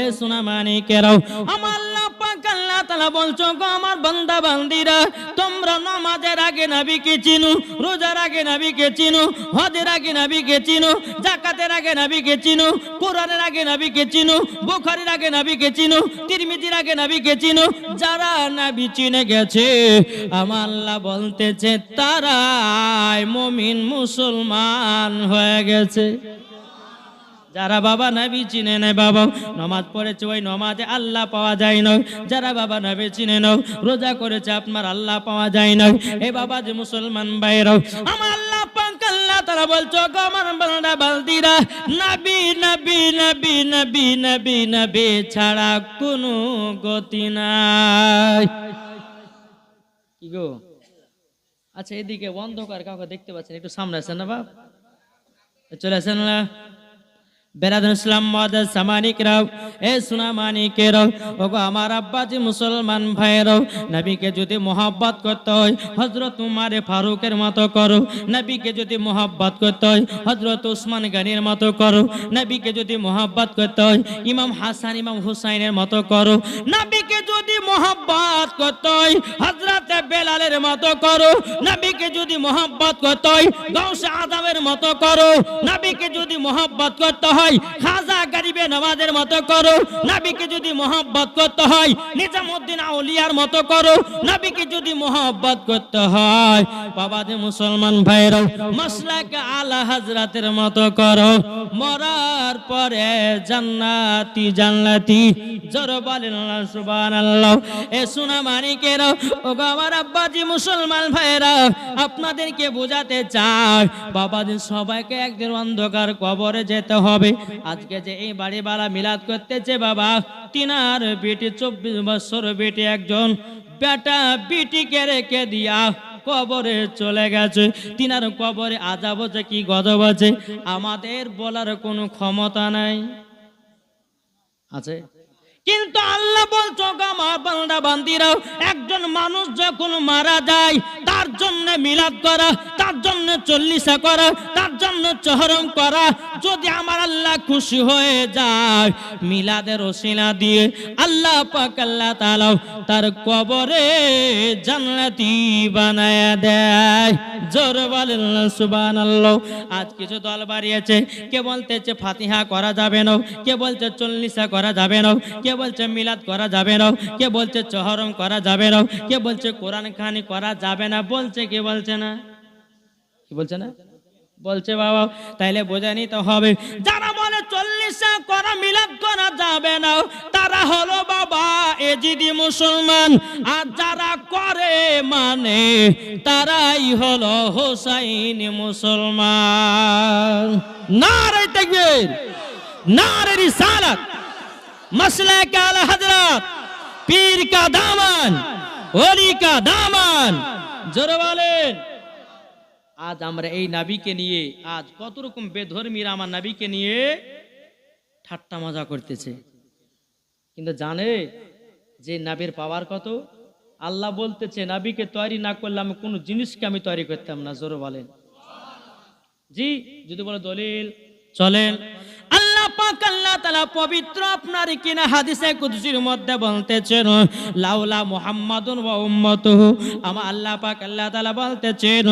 এ সোনা মানিকেরাও, আমার আল্লাহ পাক আল্লাহ তাআলা বলছো গো আমার বান্দা বান্দিরা, তোমরা নামাজের আগে নবীকে চিনো, রোজার আগে নবীকে চিনো, হজের আগে নবীকে চিনো, যাকাতের আগে নবীকে চিনো, কোরআনের আগে নবীকে চিনো, বুখারীর আগে নবীকে চিনো, তিরমিজির আগে নবীকে চিনো। যারা নবী চিনে গেছে আমার আল্লাহ বলতেছে তারাই মুমিন মুসলমান হয়ে গেছে। যারা বাবা নবী চিনে নেয়, বাবা নামাজ পড়েছে ওই নামাজে আল্লাহ পাওয়া যায় না। যারা বাবা নবী চিনে নাও, রোজা করেছে আপনার আল্লাহ পাওয়া যায় না। এ বাবা যে মুসলমান ভাইরাও, আমার আল্লাহ পাক আল্লাহ তাআলা বলছো গো আমার বান্দা বান্দিরা, নবী নবী নবী নবী নবী নবী ছাড়া কোনো গতি নাই। কি গো, আচ্ছা এদিকে অন্ধকার, কাউকে দেখতে পাচ্ছেন? একটু সামনে আসেন না বাপ, চলে আসেন না। বেরাদুল ইসলাম মুআদ্দাস সামানিকরাও, এ সোনা মানিকেরাও, ওগো আমার আব্বাজি মুসলমান ভাইরাও, নবীকে যদি মোহাব্বত করতে হয় হযরত উমর ফারুকের মতো করো, নবীকে যদি মোহাব্বত করতে হয় হযরত উসমান গনির মতো করো, নবীকে যদি মোহাব্বত করতে হয় ইমাম হাসান ইমাম হুসাইনের মতো করো, নবীকে যদি মোহাব্বত করতে হয় হযরত বেলালের মতো করো, নবীকে যদি মোহাব্বত করতে হয় গাউসে আজমের মতো করো, নবীকে যদি মোহাব্বত করতে হয় খাজা গরিবে নওয়াজের মতো করো, নবীকে যদি মোহাব্বত করতে হয় নিজামউদ্দিন আউলিয়ার মতো করো, নবীকে যদি মোহাব্বত করতে হয় বাবা যে মুসলমান ভাইরাও মাসলাক আলা হযরতের মতো করো, মরার পরে জান্নাতি জান্নাতি জোরে বলেন সুবহানাল্লাহ। এ সোনা মানিকেরাও, ওগো আমার আব্বাজি মুসলমান ভাইরা, আপনাদেরকে বোঝাতে চাই বাবা যে সবাইকে একদিন অন্ধকার কবরে যেতে হবে। আজকে যে এই বাড়িওয়ালা মিলাদ করতেছে বাবা, তিনার বেটি 24 বছর বেটি একজন বেটা বিটিকে রেখে দিয়া কবরে চলে গেছে। তিনার কবরে আযাব আছে কি গজব আছে আমাদের বলার কোনো ক্ষমতা নাই, আছে? কিন্তু আল্লাহ বলছো আমার বান্দা বান্দিরাও, একজন মানুষ যখন মারা যায় তার জন্য মিলাদ করা, তার জন্য চল্লিশা করা, তার জন্য চহরম করা, যদি আমার আল্লাহ খুশি হয়ে যায় মিলাদের ওসিলা দিয়ে আল্লাহ পাক আল্লাহ তাআলা তার কবরে জান্নাতি বানায়া দেয়। জোরে বলেন সুবহানাল্লাহ। আজ কিছু দল বাড়িয়েছে, কে বলতেছে ফাতিহা করা যাবে না, কে বলছে চল্লিশা করা যাবে না, কে বলছে মিলাদ করা যাবে না, কে বলছে চহরম করা যাবে না, কে বলছে কোরআন খানি করা যাবে না, বলছে কে বলছে না, কি বলছে না বলছে বাবা। তাইলে বোঝা নিতে হবে যারা বলে চল্লিশা করা মিলাদ করা যাবে না তারা হলো বাবা এজিদি মুসলমান, আর যারা করে মানে তারাই হলো হোসাইনি মুসলমান। নারে তাকবীর, নারে রিসালাত, मसलक आला हजरत, पीर का दामन, ওলি का दामन। জোরে বলেন। আজ আমরা এই নবীকে নিয়ে আজ কত রকম বেধর্মীরা আমার নবীকে নিয়ে ঠাট্টা মজা করতেছে, কিন্তু জানে যে নবীর পাওয়ার কত? আল্লাহ বলতেছে নবীকে তৈরি না করলে আমি কোনো জিনিসকে আমি তৈরি করতাম না। জোরে বলেন জি। যদি বলে দলিল চলেন, আল্লাহ পাক আল্লাহ তাআলা পবিত্র আপনার কিনা হাদিসে কুদসির মধ্যে বলতেছেন লাউলা মুহাম্মাদুন ওয়া উম্মতুহু, আমার আল্লাহ পাক আল্লাহ তাআলা বলতেছেন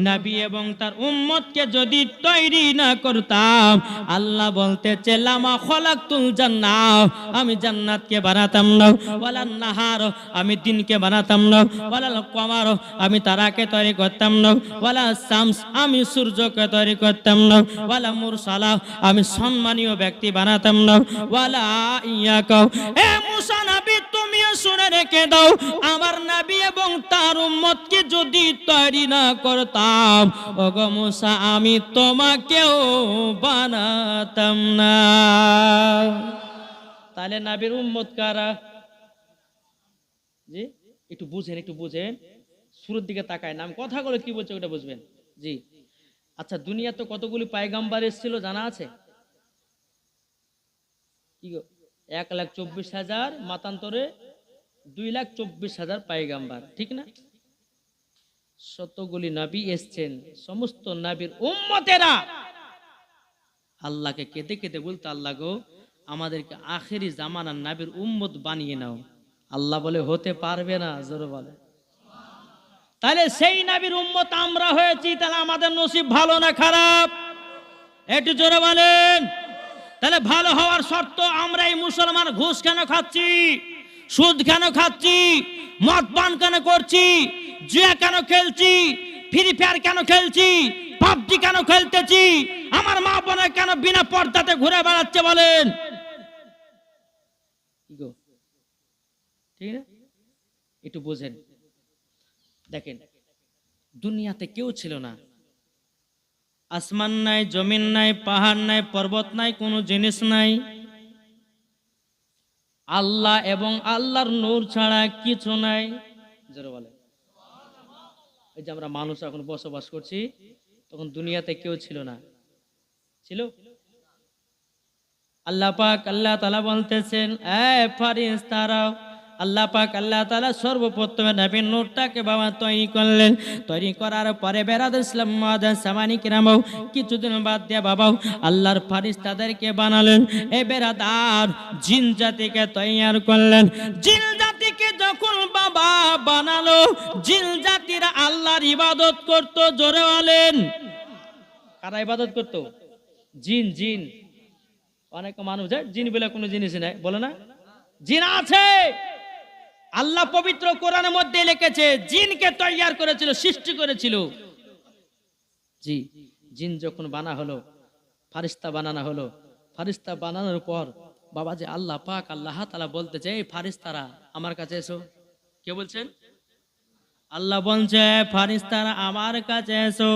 নবী এবং তার উম্মতকে যদি তৈরি না করতাম আল্লাহ বলতেছে লামা খলাকতুল জান্নাহ, আমি জান্নাতকে বানাতাম না, ওয়ালান নাহার আমি দিনকে বানাতাম না, ওয়ালাল কমার আমি তারাকে তৈরি করতাম না, ওয়ালা শামস আমি সূর্যকে তৈরি করতাম না, ওয়ালা মুরসালা আমি সম্মানীয় ব্যক্তি বানাতাম না, ওয়ালা ইয়াকা এ মুসা নবী তুমিও শুনে রেখে দাও আমার নবী এবং তার উম্মতকে যদি তৈরি না করতাম ওগো মুসা আমি তোমাকেও বানাতাম না। তাহলে নবীর উম্মত কারা? জি একটু বুঝেন, একটু বুঝেন, শুরুর দিকে তাকায় না, আমি কথাগুলো কি বলছি ওটা বুঝবেন। জি আচ্ছা, দুনিয়া তো কতগুলি পয়গম্বর এসেছিল জানা আছে? কি গো 1,24,000 মাতান্তরে 2,24,000 পয়গম্বর, ঠিক না? শতগুলি নবী এসেছেন, সমস্ত নবীর উম্মতেরা আল্লাহকে কেঁদে কেঁদে বলতে আল্লাহ গো আমাদেরকে আখেরি জামানার নবীর উম্মত বানিয়ে নাও। আল্লাহ বলে হতে পারবে না, জোরে বলে। তাহলে সেই নবীর উম্মত আমরা হয়েছি, তাহলে আমাদের নসিব ভালো না খারাপ? একটু জোরে বলেন। তাহলে ভালো হওয়ার শর্ত, আমরা এই মুসলমান ঘুষ কেন খাচ্ছি, সুদ কেন খাচ্ছি, মদ পান কেন করছি, জুয়া কেন খেলছি, ফ্রি ফায়ার কেন খেলছি, পাবজি কেন খেলতেছি, আমার মা বোনের কেন বিনা পর্দাতে ঘুরে বেড়াচ্ছে বলেন? ঠিক না? একটু বোঝেন। দেখেন, দুনিয়াতে কেউ ছিল না, আসমান নাই, জমিন নাই, পাহাড় নাই, পর্বত নাই, কোনো জিনিস নাই। আল্লাহ এবং আল্লাহর নূর ছাড়া কিছু নাই। জোরে বলে। এই যে আমরা মানুষ এখন বসবাস করছি, তখন দুনিয়াতে কেউ ছিল না, ছিল? আল্লাহ পাক আল্লাহ তাআলা বলতেছেন, এ ফেরেশতারা, আল্লাহ পাক আল্লাহ তাআলা সর্বপ্রথমে নবীর নূরটাকে বাবা তৈরি করলেন। তৈরি করার পরে বেরাদ ইসলাম মাদান সামানি কিরামও কিছুদিন বাদ দিয়ে বাবাও আল্লাহর ফেরেশতাদেরকে বানালেন। এ বেরাদার জিন জাতিকে তৈরি করলেন। জিন জাতিকে যখন বাবা বানালো, জিন জাতিরা আল্লাহর ইবাদত করত। জোরে বলেন। কারা ইবাদত করত? জিন। জিন অনেক মানুষ যায় জিন বলে কোনো জিনিস নাই, বলে না? জিন আছে। আল্লাহ পবিত্র কোরআনের মধ্যে লিখেছে জিনকে তৈরি করেছিল, সৃষ্টি করেছিল। জি, জিন যখন বানা হলো, ফারিস্তা বানানো হলো, ফারিস্তা বানানোর পর বাবা যে আল্লাহ পাক আল্লাহ তাআলা বলতেছে, এই ফারিস্তারা আমার কাছে এসো। কে বলছেন? আল্লাহ বলছে, ফারিস্তারা আমার কাছে এসো।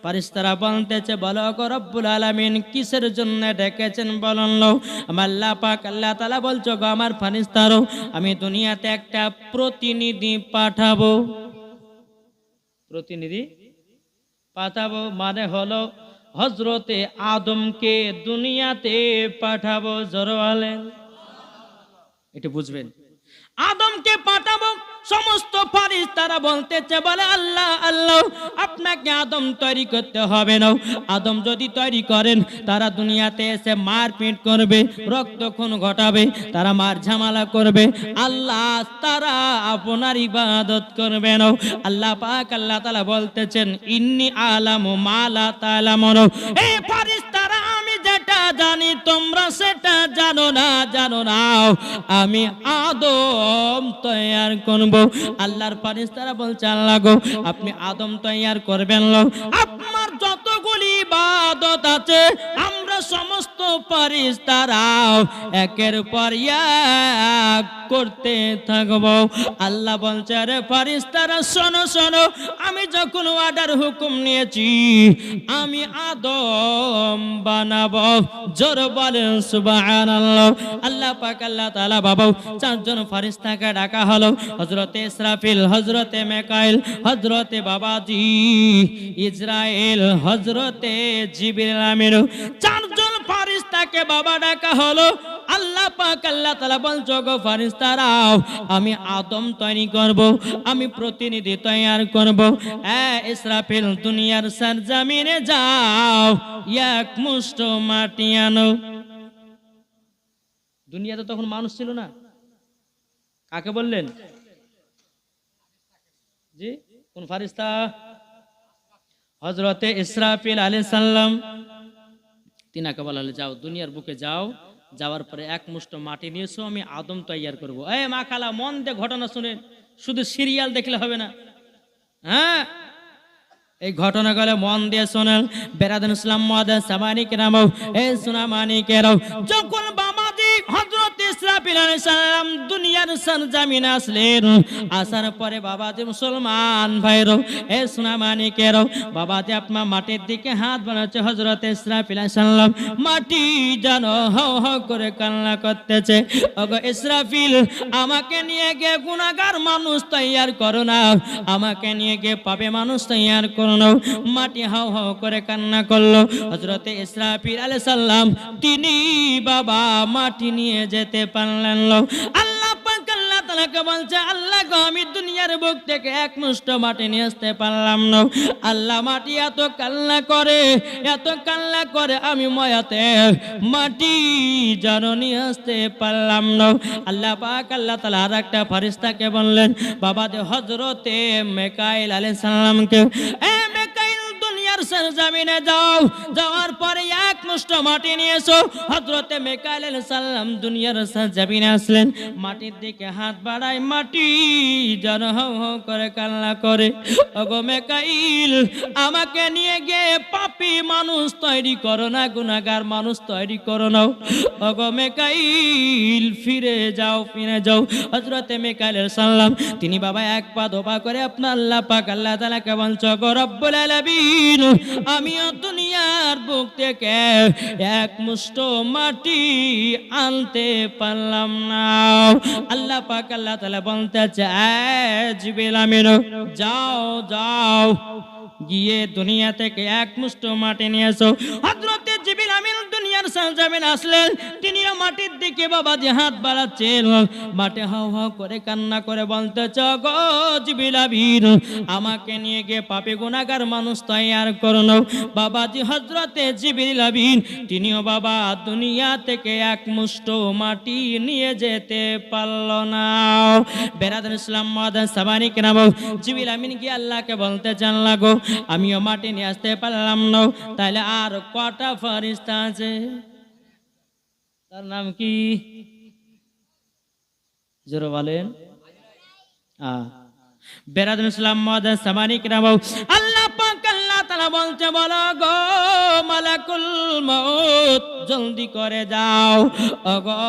ফারিস্তারা বলতেছে, বলো গো রব্বুল আলামিন কিসের জন্য ডেকেছেন বলুন। আল্লাহ পাক আল্লাহ তাআলা বলছো, গো আমার ফারিস্তারও আমি দুনিয়াতে একটা প্রতিনিধি পাঠাবো। প্রতিনিধি পাঠাবো মানে হলো হযরতে আদমকে দুনিয়াতে পাঠাবো। জোরে বলেন। এটা বুঝবেন। আদমকে পাঠাবো। সমস্ত ফারিস্তারা বলতেছে, বলে আল্লাহ আল্লাহ আপনাকে আদম তৈরি করতে হবে না। আদম যদি তৈরি করেন, তারা দুনিয়াতে এসে মারপিট করবে, রক্তক্ষরণ ঘটাবে, তারা মার ঝামেলা করবে। আল্লাহ তারা আপনার ইবাদত করবে না। আল্লাহ পাক আল্লাহ তাআলা বলতেছেন, ইন্নী আলামু মা লা তা'লামুন। এই ফারিস্তারা আমি যেটা জানি তোমরা সেটা জানো না, জানো না। আমি আদম তৈরি করব। আল্লাহর ফেরেশতারা বলছে, আল্লাহ গো আপনি আদম তৈরি করবেন। আপনার যতগুলি ইবাদত আছে আমরা সমস্ত ফেরেশতারা একের পর এক করতে থাকব। আল্লাহ বলছে, আরে ফেরেশতারা শোনো শোনো, আমি যখন অর্ডার হুকুম নিয়েছি আমি আদম বানাবো। জোরে বলেন সুবহানাল্লাহ। আল্লাহ পাক আল্লাহ তাআলা বাবা চারজন ফেরেশতাকে ডাকা হলো, হযরতে ইসরাফিল, হযরতে মিকাইল, হযরতে বাবাজি ইসরাইল, হযরতে জিবরিল আমিন। চারজন ফেরেশতাকে বাবা ডাকা হলো। আল্লাহ পাক আল্লাহ তাআলা বলছো, গো ফেরেশতারা আমি আদম তৈরি করব, আমি প্রতিনিধি তৈরি করব। ইসরাফিল দুনিয়ার সরজমিনে যাও, এক মুষ্ঠ মাটি আনো। দুনিয়াতে তখন মানুষ ছিল না। কাকে বললেন? জি, কোন ফারিস্তা? হযরতে ইসরাফিল আলাইহিস সালাম। তিনাকে বলা হলো, যাও দুনিয়ার বুকে যাও, যাওয়ার পরে এক মুষ্ঠ মাটি নিয়েছো, আমি আদম তৈরি করব। এই মা খালা মন দিয়ে ঘটনা শুনেন, শুধু সিরিয়াল দেখলে হবে না। হ্যাঁ, এই ঘটনাগুলো মন দিয়ে শোনেন। বেরাদান ইসলাম মাদান সামানি কেরামও, এই সুনামানি কেরাও, যখন বাবাজি হযরত ইসরাফিল আলাইহিস সালাম দুনিয়ার সরজমিনে আসলেন, আসার পরে বাবাজি মুসলমান ভাইরো, এই সুনামানি কেরাও, বাবাজি আপনার মাটির দিকে হাত বানাচ্ছে। হযরত ইসরাফিল আলাইহিস সালাম মাটি জানো হাও হাও করে কান্না করতেছে, ওগো ইসরাফিল আমাকে নিয়ে গিয়ে গুনাহগার মানুষ তৈরি করো না, আমাকে নিয়ে গিয়ে পাপী মানুষ তৈরি করো। মাটি হাও হাও করে কান্না করলো। হযরতে ইসরাফিল আলাইহিস সালাম তিনি বাবা মাটি নিয়ে যেতে পারলেন। আল্লাহ পাক আল্লাহ তাআলাকে বলছে, আল্লাহ গো আমি দুনিয়ার বুক থেকে এক মুষ্ঠ মাটি নিয়ে আসতে পারলাম না। আল্লাহ মাটি এত কান্না করে আমি ময়াতে মাটি যেন নিয়ে আসতে পারলাম না। আল্লাহ পাক আল্লাহ তাআলা আর একটা ফেরেশতাকে বললেন, বাবা যে হযরতে মিকাইল আলাইহিস সালামকে, এ মিকাইল দুনিয়ার সরজমিনে যাও, যাওয়ার পরে এক মুষ্ঠ মাটি নিয়ে এসো। হযরতে মিকাইল আলাইহিস সালাম দুনিয়ার সরজমিনে আসলেন, মাটির দিকে হাত বাড়ায়, মাটি যেন হাউ হাউ করে কান্না করে, ওগো মিকাইল আমাকে নিয়ে গিয়ে পাপী মানুষ তৈরি করো না, গুনাহগার মানুষ তৈরি করো না। ওগো মিকাইল ফিরে যাও। হযরতে মিকাইল আলাইহিস সালাম তিনি বাবা এক পা দোপা করে আপনার আল্লাহ পাক আল্লাহ তাআলাকে বলছো, গো রব্বুল আলামিন আমিও দুনিয়ার বুক থেকে এক মুষ্ঠ মাটি আনতে পারলাম না। আল্লাহ পাক আল্লাহ তাআলা বলতে চায়, জিবরিল আমিন যাও গিয়ে দুনিয়া থেকে এক মুষ্ঠ মাটি নিয়ে এসো। হযরতে জিবরিল আমিন দুনিয়ার সরজমিনে আসলেন, তিনিও মাটির দিকে বাবাজি হাত বাড়াচ্ছেন, মাটি হাউ হাউ করে কান্না করে বলতেছ, গো জিবরিল আমিন আমাকে নিয়ে গিয়ে পাপী গুনাহগার মানুষ তৈয়ার করুন। বাবাজি হযরতে জিবরিল আমিন তিনিও বাবা দুনিয়া থেকে এক মুষ্ঠ মাটি নিয়ে যেতে পারল না। বেরাদার ইসলাম মাদান সাবানি কেনাম, জিবরিল আমিন গিয়ে আল্লাহকে বলতে চান, লাগো আমিও মাটি নিয়ে আসতে পারলাম না, তাহলে আর কটা ফেরেশতা আছে? তার নাম কি জোরে বলেন? বেরাদার ইসলাম মাদান সাবানি কেনাম, আল্লাহ পাক আল্লাহ তাআলা বলতে, বলো গো মালাকুল মউত জলদি করে যাও, ওগো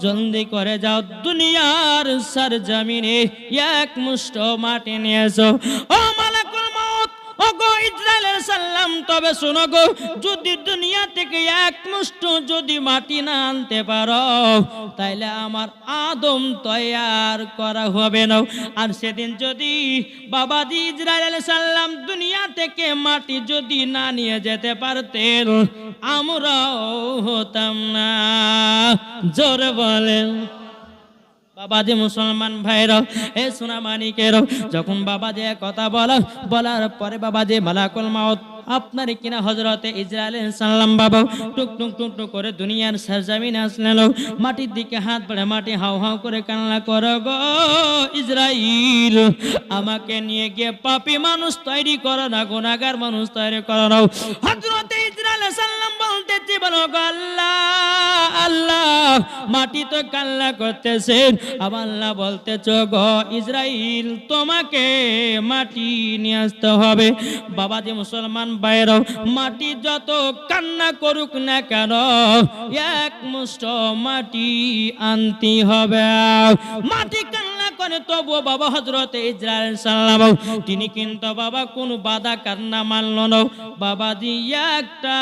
জলদি করে যাও, দুনিয়ার সরজমিনে এক মুষ্ঠ মাটি নিয়ে এসো। ও মালাকুল মউত, ওগো ইসরাইল সালাম, তবে শোনো গো, যদি দুনিয়া থেকে এক মুষ্ঠ যদি মাটি না আনতে পারো, তাইলে আমার আদম তৈয়ার করা হবে না। আর সেদিন যদি বাবাজি ইসরাইল সালাম দুনিয়া থেকে মাটি যদি না নিয়ে যেতে পারতেন, আমরাও হতাম না। জোরে বলেন বাবাজি মুসলমান ভাইরা, এ সোনা মানিকের, যখন বাবাজি কথা বলার পরে বাবাজি মালাকুল মউত আপনার কিনা হযরতে ইসরাইল আলাইহিস সালাম বাবা টুক টুক টুক টুক করে দুনিয়ার সরজমিনে আসলেন, মাটির দিকে হাত বাড়ে মাটি হাউ হাউ করে কান্না করে, গো ইসরাইল আমাকে নিয়ে গিয়ে পাপী মানুষ তৈরি করো না, গুনাহগার মানুষ তৈরি করো না। হযরতে ইসরাইল আলাইহিস সালাম বলতেছে, বলো গো আল্লাহ মাটি তো কান্না করতেছে, আবার আল্লাহ বলতেছ, গো ইসরাইল তোমাকে মাটি নিয়ে আসতে হবে। বাবাজি মুসলমান বাইরে, মাটি যত কান্না করুক না কেন এক মুষ্ঠ মাটি আনতে হবে। মাটি কান্না করে তবুও বাবা হযরতে ইসরাইল সালাম তিনি কিন্তু বাবা কোন বাধা কান্না মানল না। বাবাজি একটা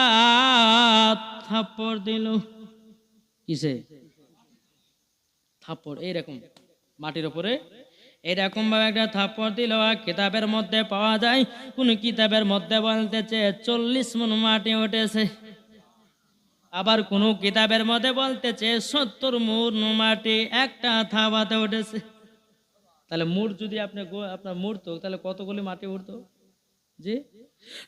থাপ্পড় দিল, কিসে থাপ্পড়, এইরকম মাটির উপরে এরকম ভাবে একটা থাপ্পড় দিল। কিতাবের মধ্যে পাওয়া যায়, কোন কিতাবের মধ্যে বলতেছে 40 মণ মাটি উঠেছে, আবার কোন কিতাবের মধ্যে বলতেছে 70 মণ মাটি একটা থাবাতে উঠেছে। তাহলে মুড় যদি আপনার মুড়তো তাহলে কতগুলি মাটি উঠতো? জি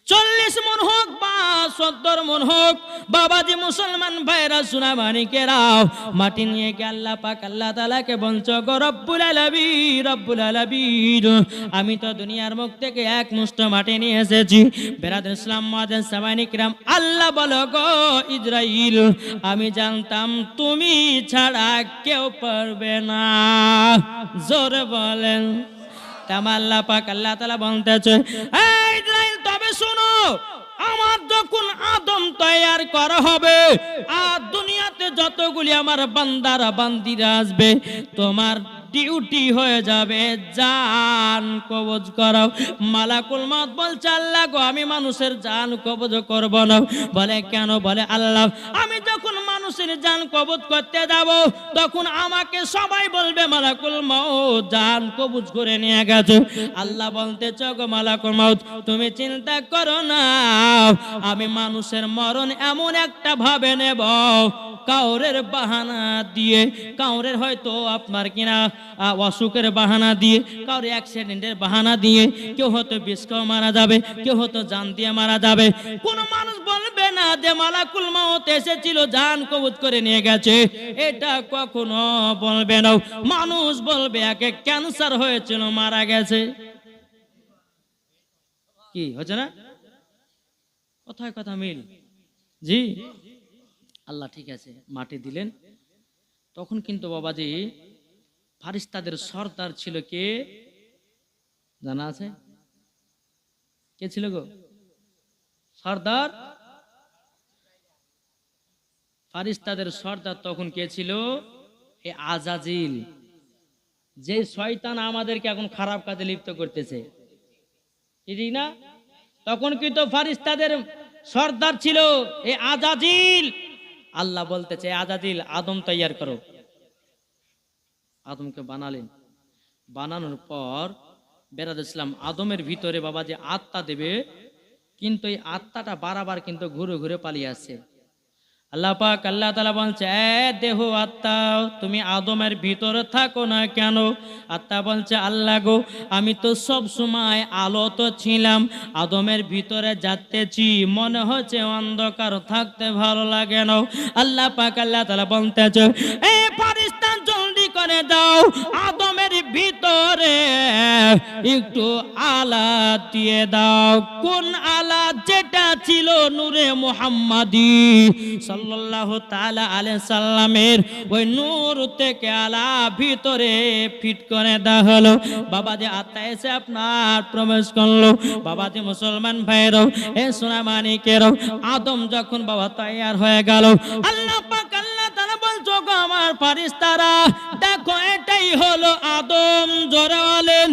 40 মণ হোক বা 70 মণ হোক, বাবাজি মুসলমান ভাইরা সোনা মানিকেরাও, মাটি নিয়ে গিয়ে আল্লাহ পাক আল্লাহ তাআলাকে বলছো, গো রব্বুল আলামিন আমি তো দুনিয়ার মুখ থেকে এক মুষ্ঠ মাটি নিয়ে এসেছি। বেরাদার ইসলাম মাদান সামানি কিরাম, আল্লাহ বলো, গো ইসরাইল আমি জানতাম তুমি ছাড়া কেউ পারবে না। জোরে বলেন আল্লাহ পাক আল্লাহ তাআলা বলতেছে, এই ইসরাইল তবে শুনো, আমার যখন আদম তৈয়ার করা হবে আর দুনিয়াতে যতগুলি আমার বান্দারা বান্দিরা আসবে, তোমার ডিউটি হয়ে যাবে জান কবজ করাও। মালাকুল মউত বলছে আল্লাহ গো আমি মানুষের জান কবজ করব না। বলে কেন? বলে আল্লাহ আমি যখন মানুষের জান কবজ করতে যাব তখন আমাকে সবাই বলবে মালাকুল মউত জান কবজ করে নিয়ে গেছে। আল্লাহ বলতেছে গো মালাকুল মউত তুমি চিন্তা করো না, আমি মানুষের মরণ এমন একটা ভাবে নেব কাউরের বাহানা দিয়ে, কাউরের হয়তো আপনার কিনা অসুখের বাহানা দিয়ে, কাউরে অ্যাক্সিডেন্টের বাহানা দিয়ে, কেউ হয়তো বিষকেও মারা যাবে, কেউ হয়তো জান দিয়ে মারা যাবে। কোন মানুষ বলবে না যে মালাকুল মউত এসেছিল জান কবজ করে নিয়ে গেছে, এটা কখনো বলবে না। মানুষ বলবে একে ক্যান্সার হয়েছিল মারা গেছে। কি হচ্ছে না? কথায় কথা মিল। জি আল্লাহ ঠিক আছে মাটি দিলেন। তখন কিন্তু বাবাজি ফারিস্তাদের সর্দার ছিল কে জানা আছে? কে ছিল গো সর্দার? ফারিস্তাদের সর্দার তখন কে ছিল? এ আজাজিল, যে শয়তান আমাদেরকে এখন খারাপ কাজে লিপ্ত করতেছে, ঠিক না? তখন কিন্তু ফারিস্তাদের সর্দার ছিল এ আজাজিল। আল্লাহ বলতেছে আজাজিল আদম তৈয়ার করো। আদমকে বানালেন, বানানোর পর বেরাদ ইসলাম আদমের ভিতরে বাবা যে আত্মা দেবে, কিন্তু এই আত্মাটা বারবার কিন্তু ঘুরে ঘুরে পালিয়ে আসছে। আল্লাহ পাক আল্লাহ তাআলা বলছে দেহ আত্মা তুমি আদমের ভিতরে থাকো না কেন? আত্মা বলছে আল্লাহ গো আমি তো সব সময় আলো তো ছিলাম, আদমের ভিতরে যাচ্তেছি মনে হচ্ছে অন্ধকার থাকতে ভালো লাগে না। আল্লাহ পাক আল্লাহ তাআলা বলতেছে এই ফারিস্তা জলদি করে দাও আদমের ভিতরে একটু আলা দিয়ে দাও। কোন আলা? যেটা ছিল নূরে মুহাম্মাদি সাল্লাল্লাহু তাআলা আলাইহি সাল্লামের ওই নূর থেকে আলা ভিতরে ফিট করে দেওয়া হলো। বাবাজি আত্মা এসে আপনার প্রবেশ করলো। বাবাজি মুসলমান ভাইরাও এ সোনা মানিকেরাও আদম যখন বাবা তৈয়ার হয়ে গেল, আল্লাহ পাক আল্লাহ তাআলা বলছো গো আমার ফারিস্তারা দেখো এটাই হলো আদম। জোরে বলেন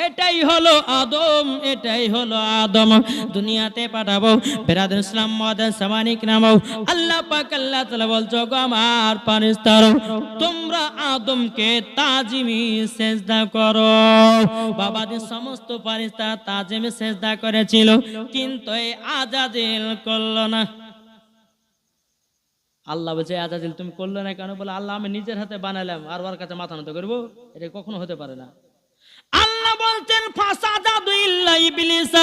এটাই হলো আদম, এটাই হলো আদম। দুনিয়াতে পাঠাবো বেরাদুল ইসলাম মাদান সামানিক নামও। আল্লাহ পাক আল্লাহ তাআলা বলছো গো আমার ফারিস্তারা তোমরা আদমকে তাজিমি সেজদা করো। বাবাদের সমস্ত ফারিস্তা তাজিমি সেজদা করেছিল, কিন্তু এই আজাজিল করলো না। আল্লাহ বলছে আজাজিল তুমি করলে না কেন? বলে আল্লাহ আমি নিজের হাতে বানালাম আর ওর কাছে মাথা নত করবো, এটা কখনো হতে পারে না। আল্লাহ বলতেন ফাসাদাদু ইল্লা ইবলিস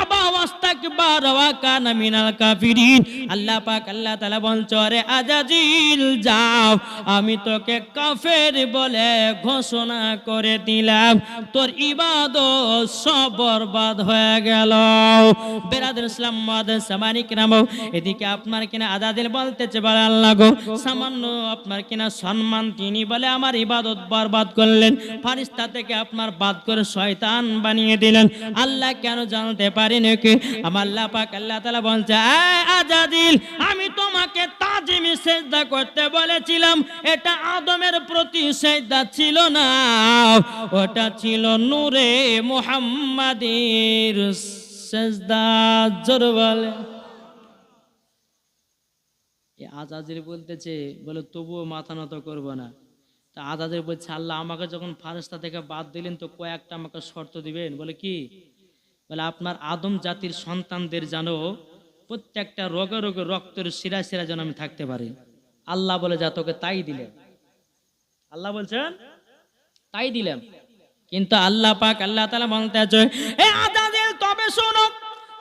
আবা ওয়াস্তাকবারা ওয়া কানা মিনাল কাফিরিন। আল্লাহ পাক আল্লাহ তাআলা বলছে আরে আজাজিল যাও আমি তোকে কাফের বলে ঘোষণা করে দিলাম, তোর ইবাদত সব বরবাদ হয়ে গেল। বেরাদুল ইসলাম মাদান সামানিক নাম। এদিকে আপনার কিনা আজাজিল বলতেছে বলে আল্লাহ গো সামান্য আপনার কিনা সম্মান তিনি বলে আমার ইবাদত বরবাদ করলেন, ফারিস্তা থেকে আপনার বাদ করে শয়তান বানিয়ে দিলেন। আল্লাহ কেন জানতে পারি নাকি? আমার আল্লাহ পাক আল্লাহ তাআলা বলছে আজাজিল আমি তোমাকে তাজিমি সেজদা করতে বলেছিলাম, এটা আদমের প্রতি সেজদা ছিল না, ওটা ছিল নূরে মুহাম্মাদের সেজদা। জোর বলে আজাজিল বলতেছে বলে তবুও মাথা নত করব না। তা আজাজিল বলছে আল্লাহ আমাকে যখন ফারিস্তা থেকে বাদ দিলেন তো কয়েকটা আমাকে শর্ত দিবেন। বলে কি? বলে আপনার আদম জাতির সন্তানদের যেন প্রত্যেকটা রোগে রোগে রক্তের শিরা শিরা যেন আমি থাকতে পারি। আল্লাহ বলে যা তোকে তাই দিলেন। আল্লাহ বলছেন তাই দিলাম। কিন্তু আল্লাহ পাক আল্লাহ তাআলা বলতেছে এ আজাজিল তবে শোনো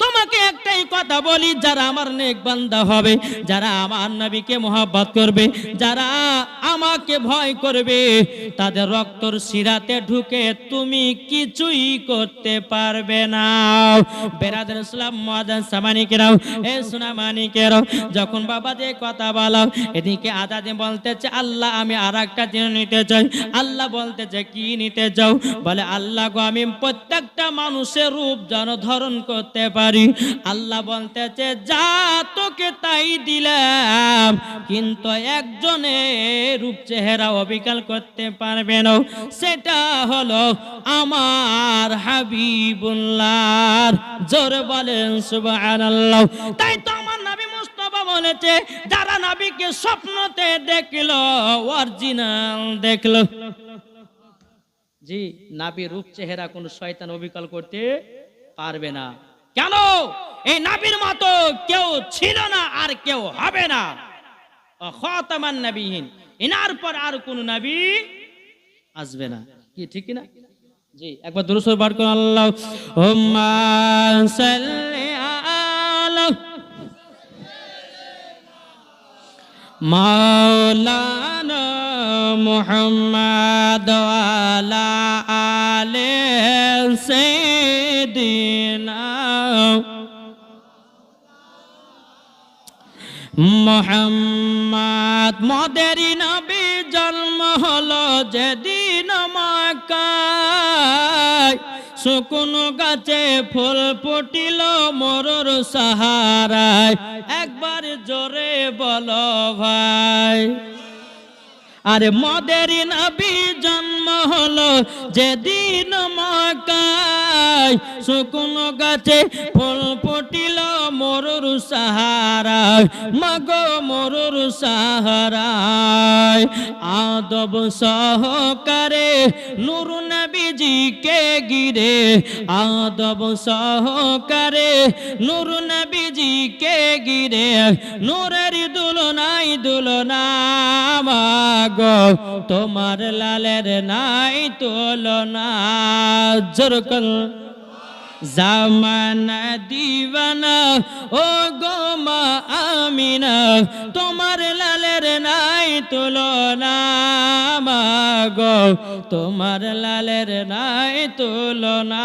তোমাকে একটাই কথা বলি, যারা আমার নেক বান্দা হবে, যারা আমার নবীকে মহব্বত করবে, যারা আমাকে ভয় করবে, তাদের রক্তর শিরাতে ঢুকে তুমি কিছুই করতে পারবে না। বেরাদুল ইসলাম মুআজ্জাজ সামানিকেরাও এ সোনা মানিকেরাও যখন বাবা যে কথা বলো, এদিকে আজাজিল বলতেছে আল্লাহ আমি আরেকটা জিনিস নিতে চাই। আল্লাহ বলতেছে কি নিতে চাও? বলে আল্লাহ গো আমি প্রত্যেকটা মানুষের রূপ যেন ধারণ করতে পারি, আল্লাহ বলতেছে যা তোকে তাই দিলাম, কিন্তু একজনের রূপ চেহারা অবিকল করতে পারবে না, সেটা হলো আমার হাবিবুল্লাহ। জোরে বলেন সুবহানাল্লাহ। তাই তো আমার নবী মুস্তাফা বলেছে, যারা নবীকে স্বপ্নতে দেখলো অরিজিনাল দেখলো। জি, নবীর রূপ চেহারা কোন শয়তান অবিকল করতে পারবে না। কেন? এই নবীর মতো কেউ ছিল না আর কেউ হবে না। খাতামান নবীন, ইনার পর আর কোন নবী আসবে না। কি ঠিক না? জি, একবার দুরূদ শরীফ পাঠ করুন। আল্লাহুম্মা সাল্লি আলা মাওলানা মুহাম্মাদ ওয়া আলা আলি সাইয়্যিদিনা মুহাম্মদ। মদেরি নবী জন্ম হলো যেদিন মক্কায়, শুকনো গাছে ফুল ফুটিল মরুর সাহারায়। একবার জোরে বলো ভাই। আরে মদেরি নবী জন্ম হলো যেদিন মক্কায়, শুকনো গাছে ফুল ফুটিল মরুর সাহারায়, মাগো মরুর সাহারায়। আদব সহকারে নূর নবীজিকে ঘিরে, আদব সহকারে নূর নবীজিকে ঘিরে, নূরের দুলনাই দুলনা মাগো তোমার লালের নাই তুলনা। জোরকল জামানা দিওয়ানা ও গো মা আমিনা, তোমার লালের নাই তুলনা মাগো তোমার লালের নাই তুলনা।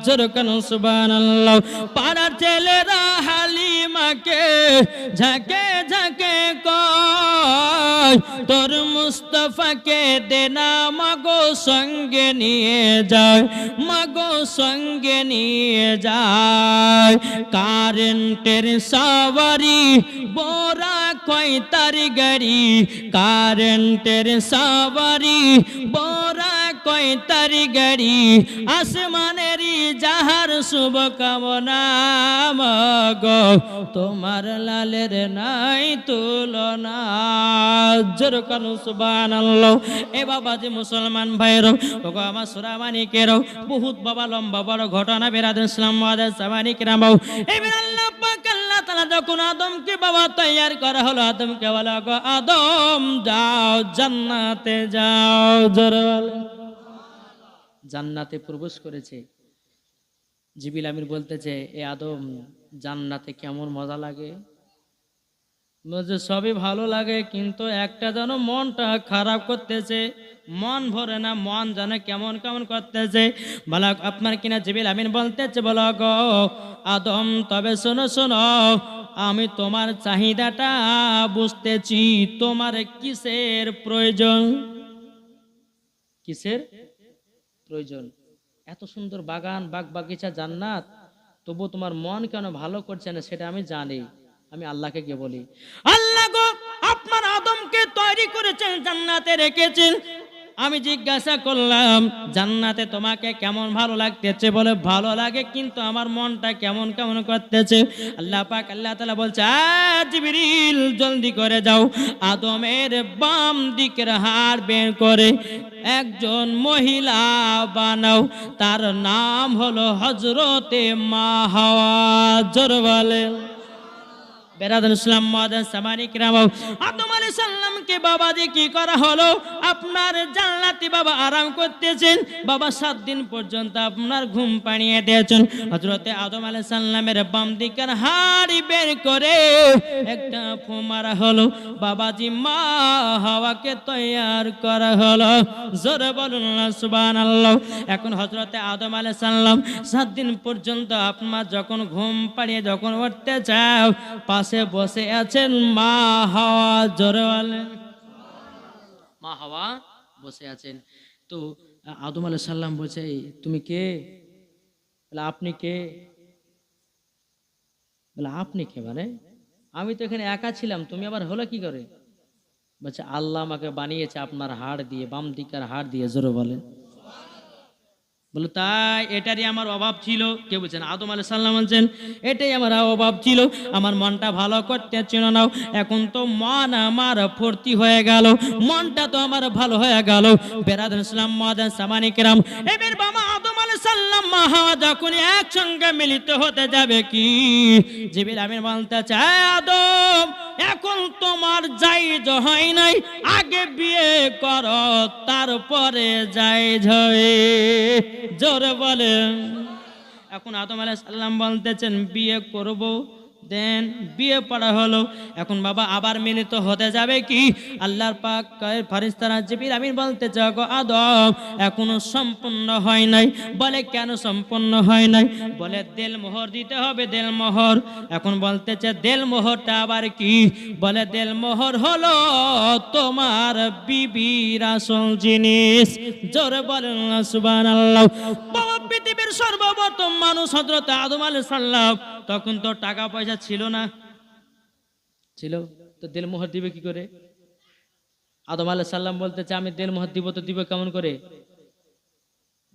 জোরকল সুবহানাল্লাহ। পাড়ার ছেলেরা হালিমাকে ঝাঁকে ঝাঁকে কয়, তোর মুস্তাফাকে দেনা মাগো সঙ্গে নিয়ে যায়, মাগো সঙ্গে নিয়ে যায়। কারেন্টের সাওয়ারি বোরা কয় তার গাড়ি, কারেন্টের সাওয়ারি বোরা কয় তার গাড়ি, আসমানেরই যাহার শুভ কামনা মাগো তোমার লালের নাই তুলনা। জোরকান সুবহানাল্লাহ। এ বাবা যে মুসলমান ভাইরো, ওগো আমার সুরামানিকেরও বহুত বাবা লম্বা বড় ঘটনা বেরাদ ইসলাম ওয়াদাস সামানিকেরাম। এবার আল্লাহ পাক আল্লাহ তাআলা যখন আদমকে বাবা তৈয়ার করা হলো, আদমকে বলা গো আদম যাও জান্নাতে যাও। জোরে বলো। জান্নাতে প্রবেশ করেছে। জিবরিল আমির বলতেছে, এ আদম জান্নাতে কেমন মজা লাগে? বলছে সবই ভালো লাগে, কিন্তু একটা যেন মনটা খারাপ করতেছে, মন ভরে না, মন যেন কেমন কেমন করতেছে। বলা আপনার কিনা জিবরিল আমিন বলতেছে, বলো গো আদম তবে শোনো শোনো, আমি তোমার চাহিদাটা বুঝতেছি। তোমার কিসের প্রয়োজন? কিসের প্রয়োজন? এত সুন্দর বাগান বাগ বাগিচা জান্নাত, তবু তোমার মন কেন ভালো করছে না সেটা আমি জানি। আমি আল্লাহকে গিয়ে বলি, আল্লাহ গো আপনার আদমকে তৈরি করেছেন, জান্নাতে রেখেছেন। আমি জিজ্ঞাসা করলাম জান্নাতে তোমাকে কেমন ভালো লাগতেছে? বলে ভালো লাগে, কিন্তু আমার মনটা কেমন কেমন করতেছে। আল্লাহ পাক আল্লাহ তাআলা বলছে, জিবরিল জলদি করে যাও, আদমের বাম দিকের হাড় বের করে একজন মহিলা বানাও, তার নাম হলো হযরতে মা হাওয়া। জোরে বলে বেরাদান ইসলাম মাদান সামানিক রাম। আদম আলাইহিস সালামকে বাবাজি কি করা হলো? আপনার জান্নাতি বাবা আরাম করতেছেন, বাবা 7 দিন পর্যন্ত আপনার ঘুম পাড়িয়ে দিয়েছেন। হযরতে আদম আলাইহিস সালামের বাম দিকের হাড়ি বের করে একটা ফু মারা হলো, বাবাজি মা হাওয়াকে তৈয়ার করা হলো। জোরে বলুন সুবহানাল্লাহ। এখন হযরতে আদম আলাইহিস সালাম 7 দিন পর্যন্ত আপনার যখন ঘুম পাড়িয়ে যখন উঠতে চাও, পাশে বসে আছেন মা হাওয়া। জোরে বলেন মা হাওয়া বসে আছেন। তো আদম আলাইহিস সালাম বলছে, তুমি কে? বলে আপনি কে? বলে আপনি কে? মানে আমি তো এখানে একা ছিলাম, তুমি আবার হলো কি করে? বলছে আল্লাহ আমাকে বানিয়েছে আপনার হাড় দিয়ে, বাম দিকের হাড় দিয়ে। জোরে বলে। বলে তাই এটারই আমার অভাব ছিল। কে বলছেন? আদম আলাইহিস সালাম বলছেন এটাই আমার অভাব ছিল, আমার মনটা ভালো করতে ছিল না। এখন তো মন আমার ফুর্তি হয়ে গেল, মনটা তো আমার ভালো হয়ে গেল। বেরাদার ইসলাম মাদান সামানি কিরাম, এবার বাবা আদম আলাইহিস সালাম মা হাওয়া যখন একসঙ্গে মিলিত হতে যাবে, কি জিবরিল আমিন বলতে চায় আদম এখন তোমার জায়েজ হয় নাই, আগে বিয়ে করো তারপরে জায়েজ হবে। জোরে বলেন। এখন আদম আলাইহিস সালাম বলতেছেন বিয়ে করব, দেন বিয়ে পড়া হলো। এখন বাবা আবার মিলিত হতে যাবে, কি আল্লাহর পাক ফেরেশতারা জিবরিল আমিন বলতেছে গো আদম এখনো সম্পূর্ণ হয় নাই। বলে কেন সম্পূর্ণ হয় নাই? বলে দেল মোহর দিতে হবে, দেল মোহর। এখন বলতেছে দেল মোহরটা আবার কি? বলে দেল মোহর হলো তোমার বিবির আসল জিনিস। জোরে বলেন সুবহানাল্লাহ। বাবা পৃথিবীর সর্বপ্রথম মানুষ হযরত আদম আলাইহিস সালাম, তখন তো টাকা পয়সা ছিল না, ছিল তো দেল মোহর দিবে কি করে? আদম আলাইহিস সালাম বলতেছে আমি দেল মোহর দিব, তো দিব কেমন করে?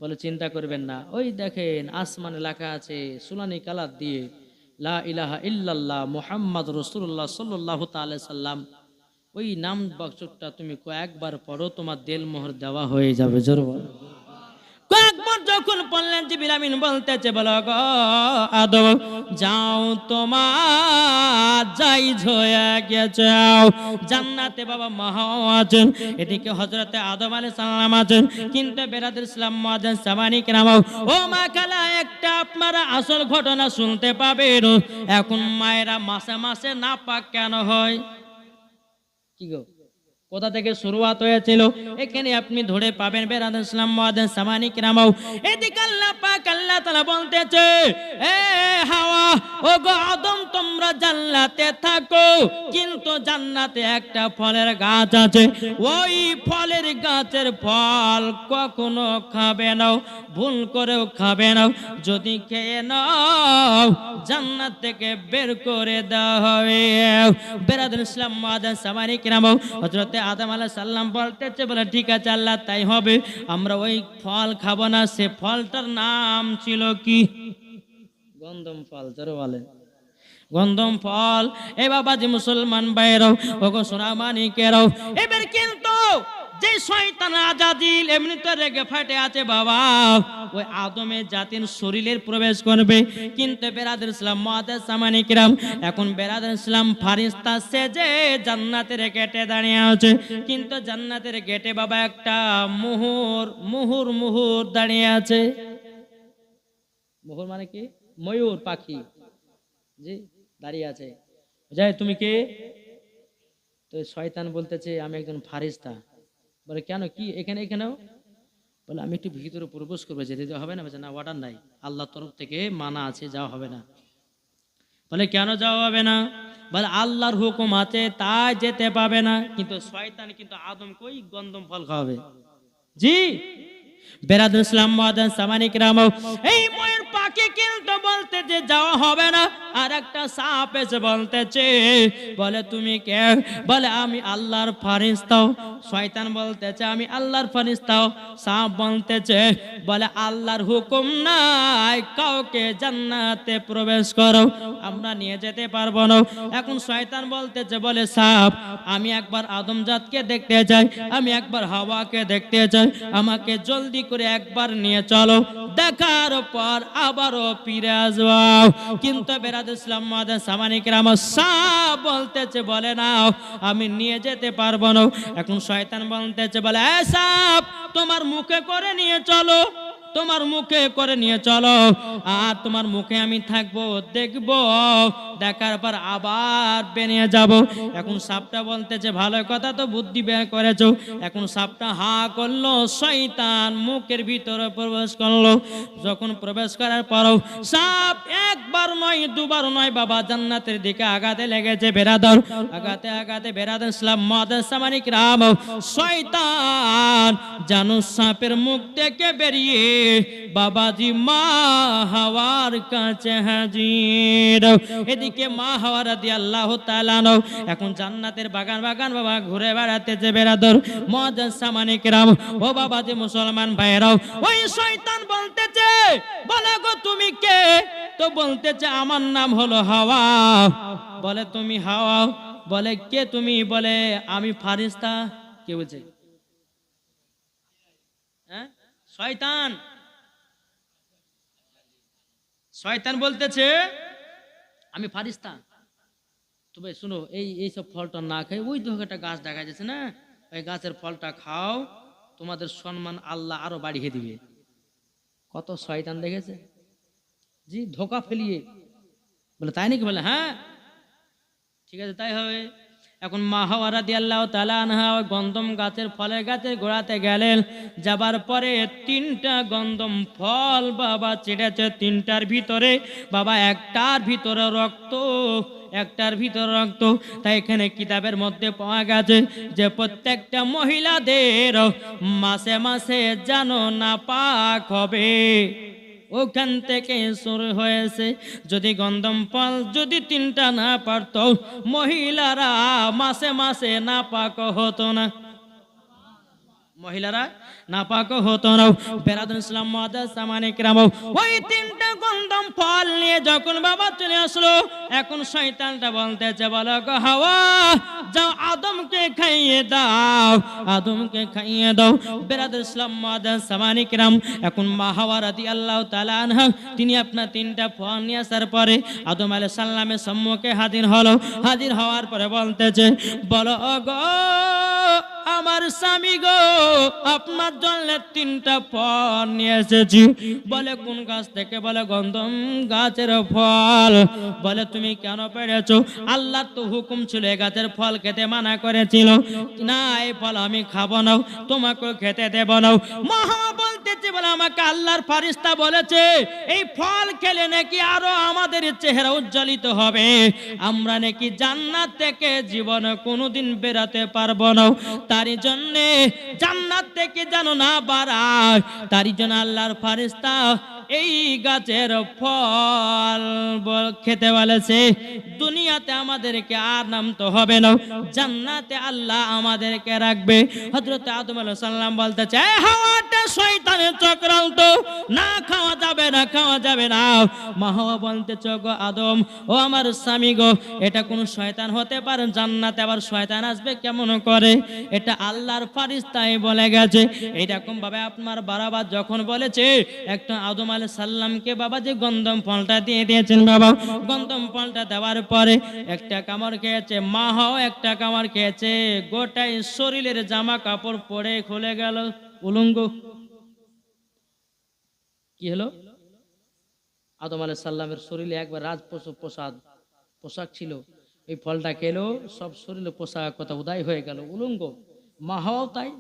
বলে চিন্তা করবেন না, ওই দেখেন আসমানে লেখা আছে সুলানি কালার দিয়ে লা ইলাহা ইল্লাল্লাহ মুহাম্মদ রাসূলুল্লাহ সাল্লাল্লাহু তাআলা সাল্লাম, ওই নাম বাক্সটা তুমি কয়েকবার পড়ো তোমার দেল মোহর দেওয়া হয়ে যাবে। জোরে বলো। কয়েকবার যখন বললেন জিবরিল আমিন বলতেছে বলো গো আদম যাও তোমার জায়েজ হয়ে গেছে। জান্নাতে বাবা মা হাওয়া আছেন, এদিকে হযরতে আদম আলাইহিস সালাম আছেন, কিন্তু বেরাদার ইসলাম মাদান সামানি কেরাম ও মা খালা একটা আপনারা আসল ঘটনা শুনতে পাবেন। এখন মায়েরা মাসে মাসে নাপাক কেন হয়? কি গো কোথা থেকে শুরুয়াত হয়েছিল এখানে আপনি ধরে পাবেন। বেরাদার ইসলাম মাদান সামানি কেরাম এদিকে আল্লাহ পাক আল্লাহ তাআলা বলতেছে এ হাওয়া ও গো আদম তোমরা জান্নাতে থাকো, কিন্তু জান্নাতে একটা ফলের গাছ আছে, ওই ফলের গাছের ফল কখনো খাবে না, ভুল করেও খাবে না। যদি খেয়ে নাও জান্নাত থেকে বের করে দেওয়া হবে। বেরাদার ইসলাম মাদান সামানি কেরাম হযরতে আদম আলাইহিস সালাম বলতেছে বলে ঠিক আছে আল্লাহ তাই হবে, আমরা ওই ফল খাবো না। সে ফলটার নাম ছিল কি? গন্ধম ফল। জোরে বলে গন্ধম ফল। এ বাবা যে মুসলমান ভাইরাও ওগো সোনা মানিকেরাও, এবার কিন্তু যে শয়তান আজাদিল এমনিতে রেগে ফাটে আছে বাবা, ওই আদমের জাতির শরীরের প্রবেশ করবে, কিন্তু বেরাদার ইসলাম মুআদ্দাস সামানি কিরাম এখন বেরাদার ইসলাম ফারিস্তা সেজে জান্নাতের গেটে দাঁড়িয়ে আছে, কিন্তু জান্নাতের গেটে বাবা একটা মুহুর দাঁড়িয়ে আছে। মুহুর মানে কি? ময়ূর পাখি, জি দাঁড়িয়ে আছে। যাই তুমি কে? তো শয়তান বলতেছে আমি একজন ফারিস্তা। বলে কেন কি এখানে? এখানেও বলে আমি একটু ভিতরে প্রবেশ করবো, যেতে দেওয়া হবে না? বলছে না অর্ডার নাই, আল্লাহর তরফ থেকে মানা আছে, যাওয়া হবে না। বলে কেন যাওয়া হবে না? বলে আল্লাহর হুকুম আছে তাই যেতে পাবে না। কিন্তু শয়তান কিন্তু আদম কই গন্ধম ফল খাওয়াবে। জি বেরাদার ইসলাম মাদান সামানি কেরাম এই ময়ের পাখি কিন্তু বলতে যে যাওয়া হবে না। আর একটা সাপ এসে বলতেছে বলে তুমি কে? বলে আমি আল্লাহর ফেরেশতা। শয়তান বলতেছে আমি আল্লাহর ফেরেশতা। সাপ বলতেছে বলে আল্লাহর হুকুম নাই কাউকে জান্নাতে প্রবেশ করো, আমরা নিয়ে যেতে পারবো না। এখন শয়তান বলতেছে বলে সাপ আমি একবার আদম জাতকে দেখতে চাই, আমি একবার হাওয়াকে দেখতে চাই, আমাকে জলদি করে একবার নিয়ে চলো, দেখার পর আবারও ফিরে আসবো। কিন্তু বেরাদার ইসলাম মাদান সামানি কেরাম সাপ বলতেছে বলে না আমি নিয়ে যেতে পারবো না। এখন শয়তান বলতেছে বলে এ সাপ তোমার মুখে করে নিয়ে চলো, তোমার মুখে করে নিয়ে চলো, আর তোমার মুখে আমি থাকবো, দেখবো, দেখার পর আবার বেরিয়ে যাব। এখন সাপটা বলতেছে ভালো কথা তো বুদ্ধি বের করেছো। এখন সাপটা হা করলো, শয়তান মুখের ভিতরে প্রবেশ করলো। যখন প্রবেশ করার পরও সাপ একবার নয় দুবার নয় বাবা জান্নাতের দিকে আগাতে লেগেছে। বেরাদার আগাতে আগাতে বেরাদার ইসলাম মাদান সামানি কেরাম শয়তান জানো সাপের মুখ থেকে বেরিয়ে বাবাজি মা হাওয়ার কাছে হাজির। এদিকে মা হাওয়া রাদিয়াল্লাহু তাআলা আনহু এখন জান্নাতের বাগান বাগান বাবা ঘুরে বেড়াতেছে বেরাদর মুআজ্জাজ সামানে কেরাম। ও বাবাজি মুসলমান ভাইরাও, ওই শয়তান বলতেছে বলে গো তুমি কে? তো বলতেছে আমার নাম হলো হাওয়া। বলে তুমি হাওয়া? বলে কে তুমি? বলে আমি ফারিস্তা। কে বলছে? হ্যাঁ, শয়তান। শয়তান বলতেছে আমি ফারিস্তা। তবে শুনো, এই সব ফলটা না খাই, ওই তো একটা গাছ দেখা যাচ্ছে না, ওই গাছের ফলটা খাও, তোমাদের সম্মান আল্লাহ আরো বাড়িয়ে দিবে। কত শয়তান দেখেছে জি, ধোকা ফেলিয়ে বলে তাই নাকি? বলে হ্যাঁ ঠিক আছে তাই হবে। এখন মা হাওয়া রাদিয়াল্লাহু তাআলা আনহা ওই গন্ধম গাছের ফলের গাছের গোড়াতে গেলেন। যাবার পরে 3টা গন্ধম ফল বাবা ছেড়েছে। 3টার ভিতরে বাবা একটার ভিতরে রক্ত, একটার ভিতরে রক্ত। তাই এখানে কিতাবের মধ্যে পাওয়া গেছে যে প্রত্যেকটা মহিলাদের মাসে মাসে যেন নাপাক হবে, ওখান থেকে শুরু হয়েছে। যদি গন্ধম ফল যদি 3টা না পারত, মহিলারা মাসে মাসে নাপাক হতো না, মহিলারা নাপাক হতো না। বেরাদুল ইসলাম মুআজ্জাজ সামানে কেরাম, ওই 3টা গন্ধম ফল নিয়ে যখন বাবা চলে আসলো, এখন শয়তানটা বলতেছে বলো গো হাওয়া যাও আদমকে খাইয়ে দাও, আদমকে খাইয়ে দাও। বেরাদুল ইসলাম মুআজ্জাজ সামানে কেরাম, এখন মা হাওয়া রাদিয়াল্লাহু তাআলা আনহা তিনি আপনার 3টা ফল নিয়ে আসার পরে আদম আলাইহিস সালামের সম্মুখে হাজির হলো। হাজির হওয়ার পরে বলতেছে বলো গো আমার স্বামী গো, আপনার জন্য 3টা ফল নিয়ে এসেছি। বলে কোন গাছ থেকে? বলে গন্ধম গাছের ফল। বলে তুমি কেন পেরেছো? আল্লাহর তো হুকুম ছিল এই গাছের ফল খেতে মানা করেছিল, না এই ফল আমি খাবো না, তোমাকে খেতে দেব না। মহা বলতেছে বলে আমাকে আল্লাহর ফারিস্তা বলেছে এই ফল খেলে নাকি আরো আমাদের চেহারা উজ্জ্বলিত হবে, আমরা নাকি জান্নাত থেকে জীবনে কোনোদিন বেরাতে পারবো না। তারই জন্য জান্নাত থেকে যেন না বাড়ায়, তারই জন্য আল্লাহর ফারিস্তা এই গাছের ফল খেতে বলেছে। দুনিয়াতে আমাদেরকে আর নামতে হবে না, জান্নাতে আল্লাহ আমাদেরকে রাখবে। হযরত আদম আলাইহিস সালাম বলতেছে হাওয়াটা শয়তানের চক্রান্ত, না খাওয়া যাবে না, খাওয়া যাবে না। মা হাওয়া বলতেছে গো আদম ও আমার স্বামী গো, এটা কোন শয়তান হতে পারে? জান্নাতে আবার শয়তান আসবে কেমন করে? এটা আল্লাহর ফারিস্তাই বলে গেছে। এইরকম ভাবে আপনার বারাবার যখন বলেছে একটা আদম আলাইহিস সালামকে বাবা যে গন্ধম ফলটা দিয়ে দিয়েছেন, বাবা গন্ধম ফলটা দেওয়ার পরে একটা কামড় খেয়েছে, মা হাওয়া একটা কামড় খেয়েছে, গোটাই শরীরের জামা কাপড় পরে খুলে গেল, উলঙ্গ। কি হলো? আদম আলাইহিস সালামের শরীরে একবার পোশাক ছিল, এই ফলটা খেলো, সব শরীরে পোশাক কথা উদয় হয়ে গেল, উলঙ্গ। মা হাওয়াও তাই।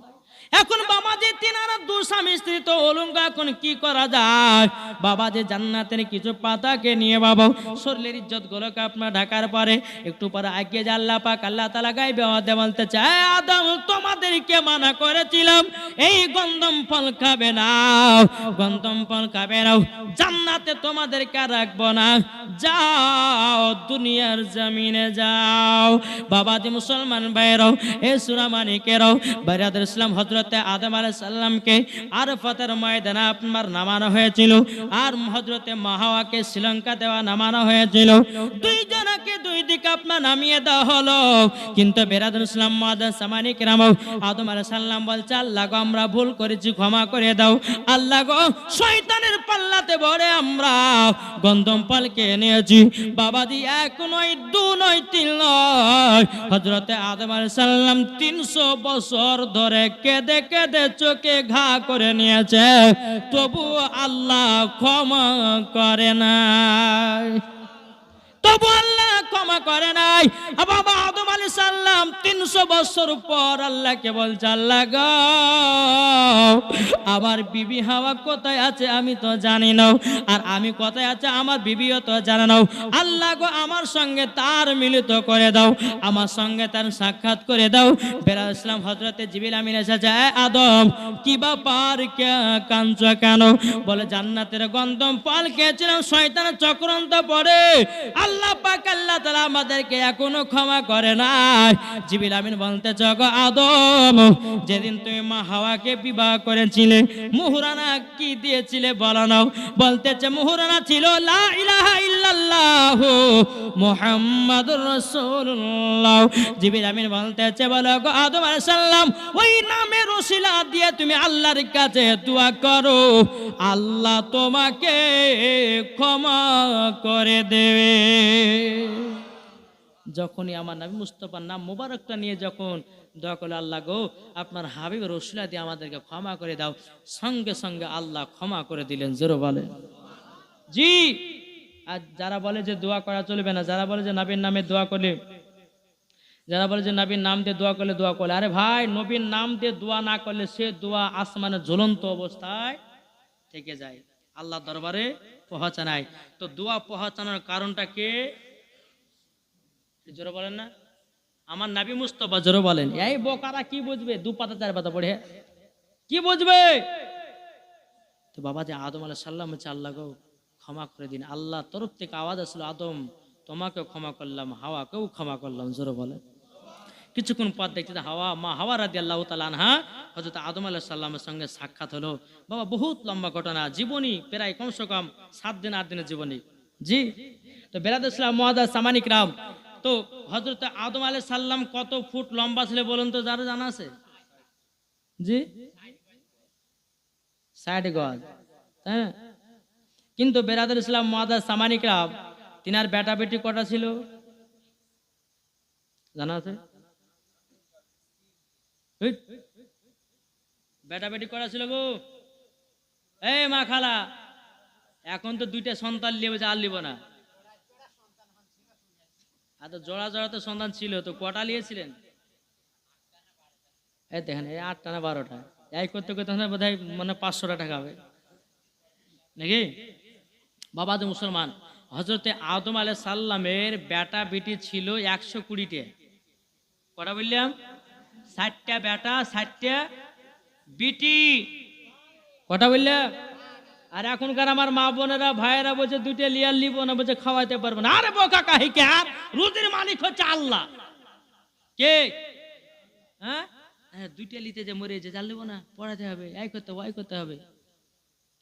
এখন বাবা যে তিনারা 2 স্বামী স্ত্রী তো উলঙ্গ, এখন কি করা যায়? বাবা যে জান্নাতের কিছু পাতাকে নিয়ে বাবা শরীরের ইজ্জত গুলোকে আপনার ঢাকার পরে একটু পরে আগে যে আল্লাহ পাক আল্লাহ তাআলা গায়বে আওয়াজে বলতে চায় আদম তোমাদেরকে মানা করেছিলাম এই গন্ধম ফল খাবে না, গন্ধম ফল খাবে না, জান্নাতে তোমাদেরকে রাখবো না, যাও দুনিয়ার জমিনে যাও। বাবা যে মুসলমান ভাইরাও এ সূরা মানিকেরাও বারাদার ইসলাম হযরতে আদম আলাইহিস সালামকে আরাফাতের ময়দানে আপনার নামানো হয়েছিল, আর হযরতে মা হাওয়াকে শ্রীলঙ্কা দেওয়া নামানো হয়েছিল। 2 জনকে 2 দিকে আপনার নামিয়ে দেওয়া হলো। কিন্তু বারাদার ইসলাম মুআজ্জাজ সামানি কেরাম আদম আলাইহিস সালাম বলছে আল্লাহ গো আমরা ভুল করেছি, ক্ষমা করে দাও। আল্লাহ গো শয়তানের পাল্লাতে পড়ে আমরা গন্ধম ফলকে নিয়েছি। বাবাজি 1 নয় 2 নয় 3 নয়, হযরতে আদম আলাইহিস সালাম 300 বছর ধরে কেঁদে কেঁদে চোখে ঘা করে নিয়েছে, তবু আল্লাহ ক্ষমা করে না, তবু আল্লাহ ক্ষমা করে নাই। বাবা আদম আলাইহিস সালাম 300 বছর পর আল্লাহকে বলছে, আল্লাহ গো আমার বিবি হাওয়া কোথায় আছে আমি তো জানি না, আর আমি কোথায় আছে আমার বিবিও তো জানে না। আল্লাহ গো আমার সঙ্গে তার মিলিত করে দাও, আমার সঙ্গে তার সাক্ষাৎ করে দাও। বেরা ইসলাম হযরতে জিবরিল আমিন এসেছে, আদম কি ব্যাপার, কাঁদছ কেন? বলে জান্নাতের গন্ধম ফল খেয়েছিলাম, শয়তানের চক্রান্ত পড়ে আল্লাহ পাক আল্লাহ তাআলা আমাদেরকে এখনো ক্ষমা করে নাই। জিবরিল আমিন বলতেছে, গো আদম যেদিন তুমি মা হাওয়াকে বিবাহ করেছিলে মুহরানা কি দিয়েছিলে বলো না? বলতেছে মুহরানা ছিল লা ইলাহা ইল্লাল্লাহ মুহাম্মাদুর রাসূলুল্লাহ। জিবরিল আমিন বলতেছে, বলো গো আদম আলাইহিস সালাম ওই নামের ওসিলা দিয়ে তুমি আল্লাহর কাছে দোয়া করো, আল্লাহ তোমাকে ক্ষমা করে দেবে। যখনই আমার নবী মুস্তাফার নাম মুবারকটা নিয়ে যখন দোয়া করলে, আল্লাহ গো আপনার হাবিবের ওসিলা দিয়ে আমাদেরকে ক্ষমা করে দাও, সঙ্গে সঙ্গে আল্লাহ ক্ষমা করে দিলেন। জোরে বলে জি। আর যারা বলে যে দোয়া করা চলবে না, যারা বলে যে নবীর নামে দোয়া করলে, যারা বলে যে নবীর নাম দিয়ে দোয়া করলে দোয়া করলে, আরে ভাই নবীর নাম দিয়ে দোয়া না করলে সে দোয়া আসমানে জ্বলন্ত অবস্থায় থেকে যায়, আল্লাহ দরবারে পৌঁছা নাই। তো দোয়া পৌঁছানোর কারণটা কে? জোরে বলেন না, আমার নবী মুস্তাফা। জোরে বলেন। এই বোকারা কি বুঝবে, 2 পাতা 4 পাতা পড়ে কি বুঝবে? তো বাবা যে আদম আলাইহিস সালাম হচ্ছে, আল্লাহ গো ক্ষমা করে দিন। আল্লাহ তরফ থেকে আওয়াজ আসলো, আদম তোমাকেও ক্ষমা করলাম, হাওয়াকেও ক্ষমা করলাম। জোরে বলেন। কিছুক্ষণ পর দেখতে হাওয়া, মা হাওয়া রাদিয়াল্লাহু তাআলা আনহা হযরত আদম আলাইহিস সালামের সঙ্গে সাক্ষাৎ হলো। বাবা বহুত লম্বা ঘটনা, জীবনী প্রায় কমসে কম 7 দিন 8 দিনের জীবনী। জি। তো বেরাদ ইসলাম মুআদ্দাস সামানিক রাম, তো হযরত আদম আলাইহিস সালাম কত ফুট লম্বা ছিল বলুন তো, যারা জানা আছে? জি 60 গজ। হ্যাঁ, কিন্তু বেরাদ ইসলাম মুআদ্দাস সামানিক রাম তিনার বেটা বেটি কটা ছিল জানা আছে? বেটা বেটি করা ছিল গো? এই মা খালা, এখন তো 2টা সন্তান লিবে, আর লিব না। আর তো জোড়া জোড়া তো সন্তান ছিল, তো কটা লিয়েছিলেন? এই দেখেন, এই 8টা না 12টা, এই করতে করতে বোধ হয় মানে 500টা টাকা হবে নাকি? বাবা যে মুসলমান, হযরতে আদম আলাইহিস সালামের বেটা বেটি ছিল 120টা। কটা বললাম? 60টা বেটা 60টা বিটি। কটা বললাম? আর এখনকার আমার মা বোনেরা ভাইয়েরা বলছে 2টা লিয়ার লিব না, বলছে খাওয়াইতে পারবো না। আরে বোকা কাহি কে, আর রুজির মালিক হচ্ছে আল্লাহ। কে? হ্যাঁ, 2টা লিতে যে মরে যে জাল লিব না, পড়াতে হবে, এই করতে হবে, ওই করতে হবে।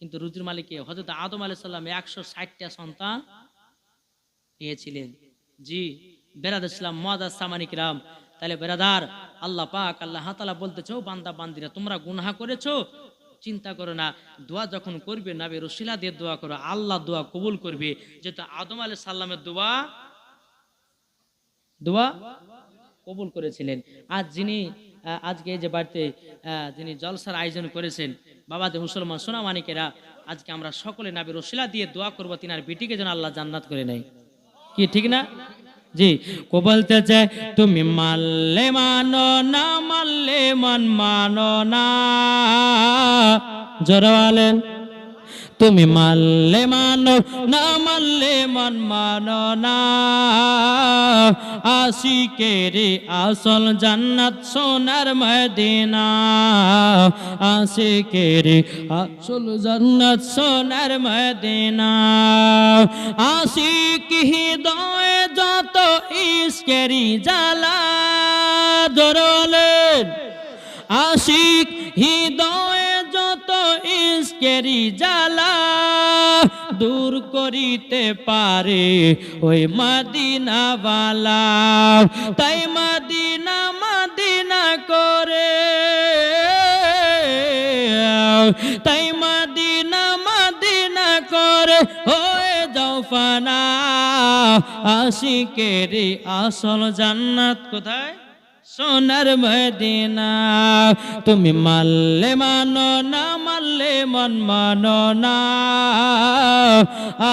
কিন্তু রুজির মালিক কে? হযরত আদম আলাইহিস সালাম 160টা সন্তান নিয়েছিলেন। জি বেরাদ ইসলাম মুআদ্দাস সামানিক রাম। তাহলে বেরাদার, আল্লাহ পাক আল্লাহ তাআলা বলতেছো, বান্দা বান্দিরা তোমরা গুনাহ করেছো, চিন্তা করো না, দোয়া যখন করবে নবীর ওসিলা দিয়ে দোয়া করো, আল্লাহ দোয়া কবুল করবে। যেটা আদম আলাইহিস সালামের দোয়া কবুল করেছিলেন। আজ যিনি আজকে যে বাড়িতে যিনি জলসার আয়োজন করেছেন, বাবা যে মুসলমান সোনা মানিকেরা, আজকে আমরা সকলে নবীর ওসিলা দিয়ে দোয়া করবো তিনার বেটিকে যেন আল্লাহ জান্নাত করে নেয়। কি ঠিক না? জি। কো বলতেছে তুমি মানলে মানো না, মানলে মন মানো না। জোরে বলেন। তুমি মানলে মানো না, মানলে মন মানো না। আশিকের আসল জান্নাত সোনার মদিনা, আশিকের আসল জান্নাত সোনার মদিনা। আশিক হৃদয়ে যত ইশকেরি জ্বালা, ধরলেন আশিক হৃদয়ে যত ইশকেরি জ্বালা, দূর করিতে পারে ওই মদিনাওয়ালা। তাই মদিনা মদিনা করে, তাই মদিনা মদিনা করে হয়ে যাও ফানা। আশিকের আসল জান্নাত কোথায়? সোনার মদিনা। তুমি মানলে মানো না, মানলে মন মানো না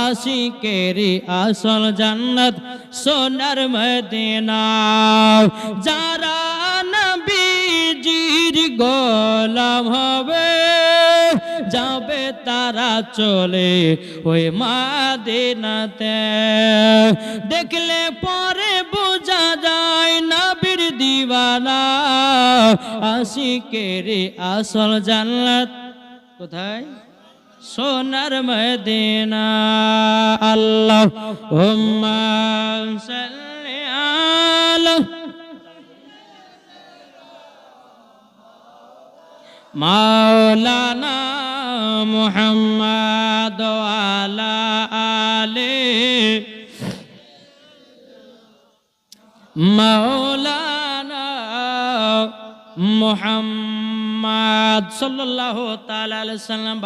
আশিকেরি আসল জান্নাত সোনার মদিনা যারা নবীজির গোলাম হবে যাবে তারা চলে ওই মদিনাতে দেখলে পরে বোঝা যায় নবীর দিওয়ানা আশিকেরি আসল জান্নাত কোথায় সোনার মদিনা আল্লাহুম্মা সাল্লি আলা মাওলানা মুহাম্মদ ওয়ালা আলি মাওলানা মুহাম্মদ সাল্লাল্লাহু তাআলা আলাইহি সাল্লাম।